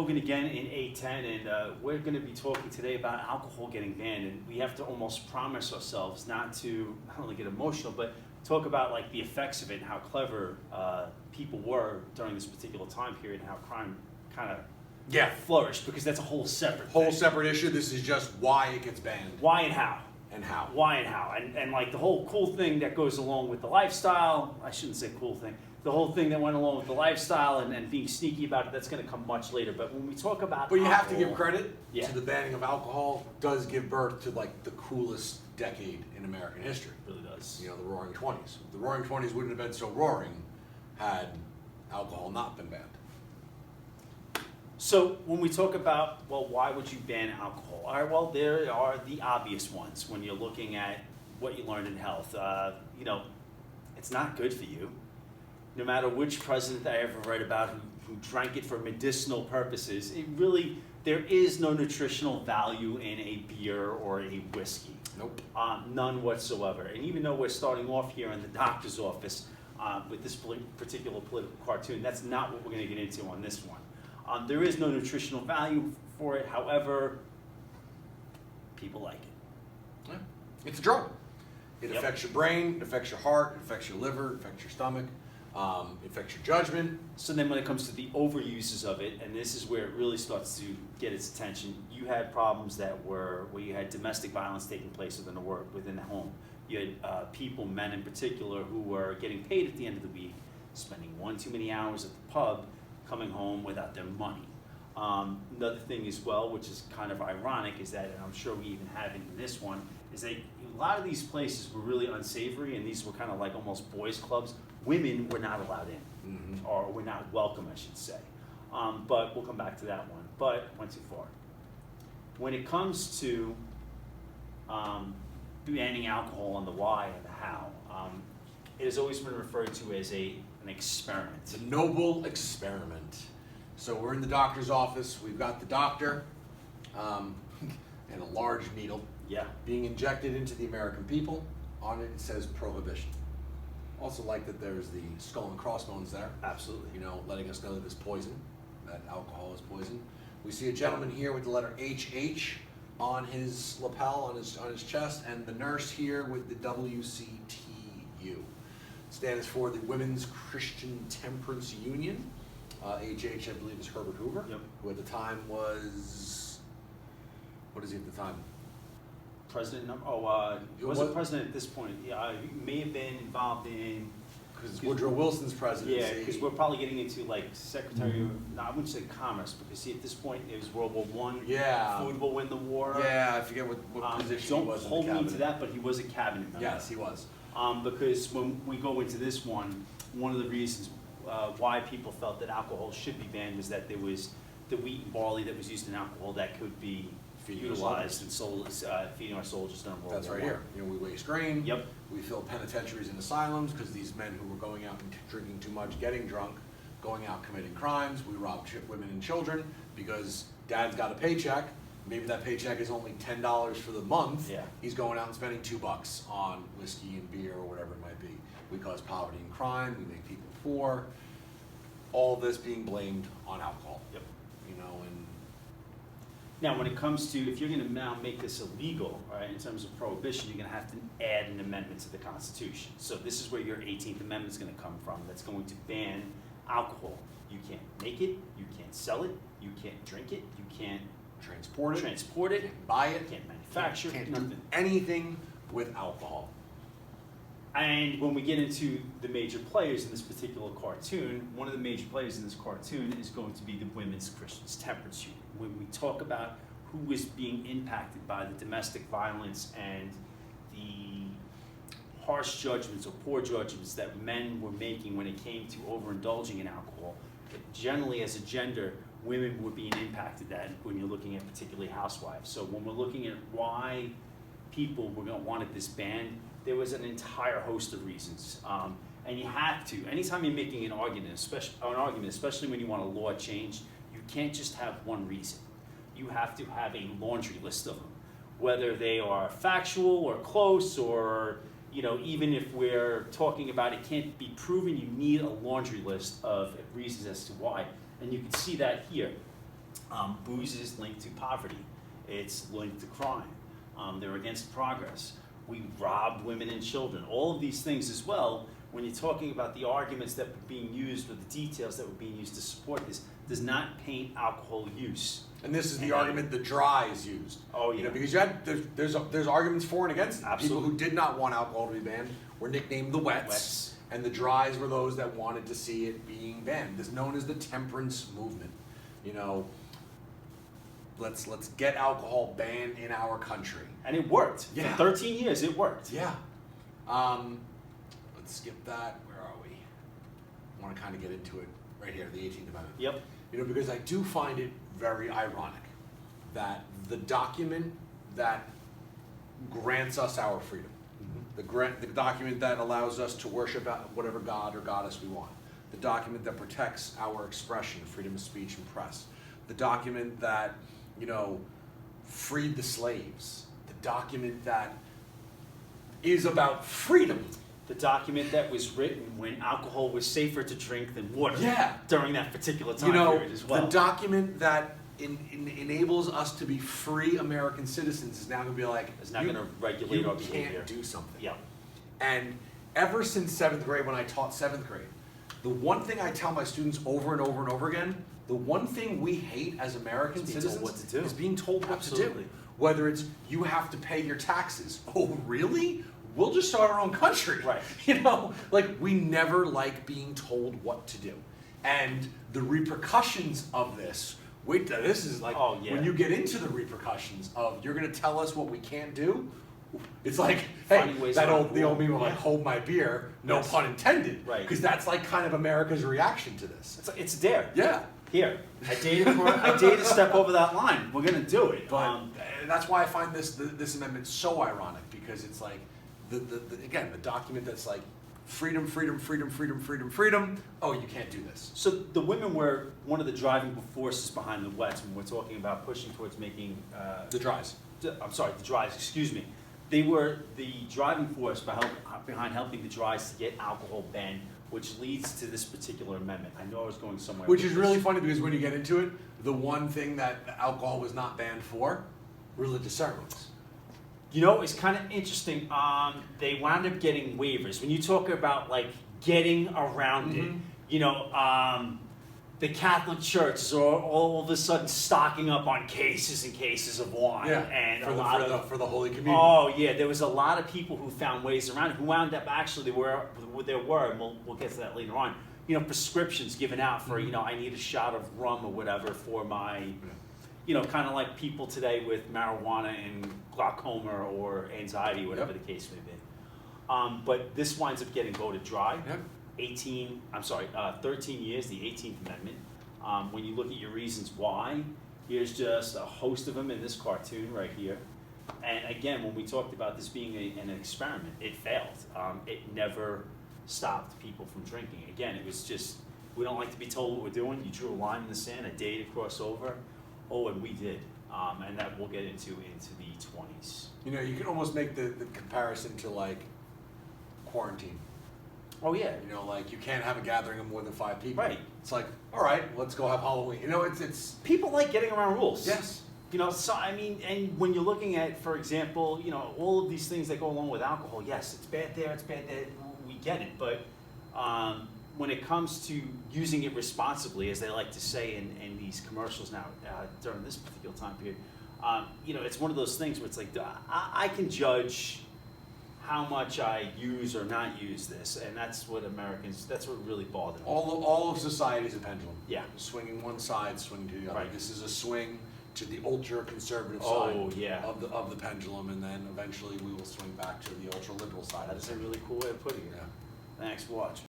Hogan again in A10, and we're going to be talking today about alcohol getting banned, and we have to almost promise ourselves not only get emotional, but talk about like the effects of it and how clever people were during this particular time period and how crime kind of flourished, because that's a whole separate issue. This is just why it gets banned. Why and how. And how. Why and how. And like the whole cool thing that goes along with the lifestyle, I shouldn't say cool thing, the whole thing that went along with the lifestyle and being sneaky about it, that's going to come much later. But when we talk about But you alcohol, have to give credit to the banning of alcohol does give birth to like the coolest decade in American history. It really does. You know, the Roaring Twenties. The Roaring Twenties wouldn't have been so roaring had alcohol not been banned. So when we talk about, well, why would you ban alcohol? All right, well, there are the obvious ones when you're looking at what you learned in health. You know, it's not good for you. No matter which president I ever read about who drank it for medicinal purposes, there is no nutritional value in a beer or a whiskey. Nope. None whatsoever. And even though we're starting off here in the doctor's office with this particular political cartoon, that's not what we're going to get into on this one. There is no nutritional value for it. However, people like it. Yeah. It's a drug. It affects your brain, it affects your heart, it affects your liver, it affects your stomach, it affects your judgment. So then when it comes to the overuses of it, and this is where it really starts to get its attention, you had problems where you had domestic violence taking place within the home. You had people, men in particular, who were getting paid at the end of the week, spending one too many hours at the pub, coming home without their money. Another thing as well, which is kind of ironic, is that, and I'm sure we even have it in this one, is that a lot of these places were really unsavory, and these were kind of like almost boys' clubs. Women were not allowed in, or were not welcome, I should say. But we'll come back to that one. But went too far. When it comes to banning alcohol and the why and the how, it has always been referred to as an experiment. It's a noble experiment. So we're in the doctor's office. We've got the doctor and a large needle being injected into the American people. On it says prohibition. Also like that there's the skull and crossbones there. Absolutely. You know, letting us know that it's poison, that alcohol is poison. We see a gentleman here with the letter HH on his lapel, on his chest, and the nurse here with the WCTU. Stands for the Women's Christian Temperance Union. HH, I believe, is Herbert Hoover, who at the time was, what is he at the time? President? He wasn't president at this point. Yeah, he may have been involved in. Because Woodrow Wilson's presidency. Yeah, because we're probably getting into like Secretary of, no, I wouldn't say Commerce, because see, at this point it was World War I. Yeah. Food will win the war. Yeah, I forget what position he was in the cabinet. Don't hold me to that, but he was a cabinet member. Yes, he was. Because when we go into this one of the reasons why people felt that alcohol should be banned was that there was the wheat and barley that was used in alcohol that could be utilized and sold feeding our soldiers during World War I. That's right here. You know, we waste grain. Yep. We fill penitentiaries and asylums because these men who were going out and drinking too much, getting drunk, going out committing crimes. We rob women and children because dad's got a paycheck. Maybe that paycheck is only $10 for the month. Yeah. He's going out and spending $2 on whiskey and beer or whatever it might be. We cause poverty and crime. We make people poor. All this being blamed on alcohol. Yep. You know, and now when it comes to, if you're going to now make this illegal, right, in terms of prohibition, you're going to have to add an amendment to the Constitution. So this is where your 18th Amendment is going to come from. That's going to ban alcohol. You can't make it. You can't sell it. You can't drink it. You can't transport it. Can't buy it. Can't manufacture. Can't nothing. do anything with alcohol. And when we get into the major players in this particular cartoon, one of the major players in this cartoon is going to be the Women's Christian Temperance Union. When we talk about who is being impacted by the domestic violence and the harsh judgments or poor judgments that men were making when it came to overindulging in alcohol, generally as a gender, women were being impacted that when you're looking at particularly housewives. So when we're looking at why people were going to wanted this banned, there was an entire host of reasons. And you have to, anytime you're making an argument, especially when you want a law changed, you can't just have one reason. You have to have a laundry list of them, whether they are factual or close, or even if we're talking about it can't be proven, you need a laundry list of reasons as to why. And you can see that here. Booze is linked to poverty. It's linked to crime. They're against progress. We rob women and children. All of these things as well, when you're talking about the arguments that were being used or the details that were being used to support this, does not paint alcohol use. And this is the argument the dry is used. Oh, yeah. Because there's arguments for and against it. Absolutely. People who did not want alcohol to be banned were nicknamed the wets. And the dries were those that wanted to see it being banned. This is known as the temperance movement. Let's get alcohol banned in our country. And it worked. Yeah. For 13 years, it worked. Yeah. Let's skip that. Where are we? I want to kind of get into it right here, the 18th Amendment. Yep. Because I do find it very ironic that the document that grants us our freedom, the document that allows us to worship whatever god or goddess we want, the document that protects our expression, freedom of speech and press, the document that, freed the slaves, the document that is about freedom. The document that was written when alcohol was safer to drink than water. Yeah. During that particular time period as well. The document that enables us to be free American citizens is now going to be like, It's not going to regulate our you behavior. can't do something. Yeah. And ever since 7th grade, when I taught 7th grade, the one thing I tell my students over and over and over again, the one thing we hate as American Is being citizens told what to do. is being told what to Absolutely. do. Whether it's, you have to pay your taxes. Oh, really? We'll just start our own country. Right. We never like being told what to do. And the repercussions of this, this is like, Oh, yeah. when you get into the repercussions of, you're going to tell us what we can't do, it's like, Finding hey, ways the around old the meme of law. like, hold my beer, no Yes. pun intended. Right. Because that's like kind of America's reaction to this. It's there. Yeah. Here. I dare to step over that line. We're going to do it. But that's why I find this amendment so ironic, because it's like, again, the document that's like, freedom, freedom, freedom, freedom, freedom, freedom, oh, you can't do this. So the women were one of the driving forces behind the wets when we're talking about pushing towards making The dries. the dries, excuse me. They were the driving force behind helping the dries to get alcohol banned, which leads to this particular amendment. I know I was going somewhere. Which with is this. really funny, because when you get into it, the one thing that alcohol was not banned for, religious ceremonies. It's kind of interesting. They wound up getting waivers. When you talk about getting around it, the Catholic Church is all of a sudden stocking up on cases and cases of wine, and for the Holy Communion. Oh yeah, there was a lot of people who found ways around it. Who wound up actually there were, and we'll get to that later on. Prescriptions given out for I need a shot of rum or whatever for my. Kind of like people today with marijuana and glaucoma or anxiety, whatever the case may be. But this winds up getting voted dry. Yep. 13 years, the 18th Amendment. When you look at your reasons why, here's just a host of them in this cartoon right here. And again, when we talked about this being an experiment, it failed. It never stopped people from drinking. Again, it was just, we don't like to be told what we're doing. You drew a line in the sand, a day to cross over. Oh, and we did. And that we'll get into the 20s. You can almost make the comparison to quarantine. Oh, yeah. You can't have a gathering of more than 5 people. Right. It's like, all right, let's go have Halloween. It's People like getting around rules. yes. So I mean, and when you're looking at, for example, all of these things that go along with alcohol, yes, it's bad there, we get it, but when it comes to using it responsibly, as they like to say in these commercials now, during this particular time period, it's one of those things where it's like, I can judge how much I use or not use this, and that's what really bothered me. All of society is a pendulum. Yeah. Swinging one side, swinging to the other. Right. This is a swing to the ultra-conservative Oh, side yeah. of the pendulum, and then eventually we will swing back to the ultra-liberal side. That is a really cool way of putting it. Yeah. Thanks for watching.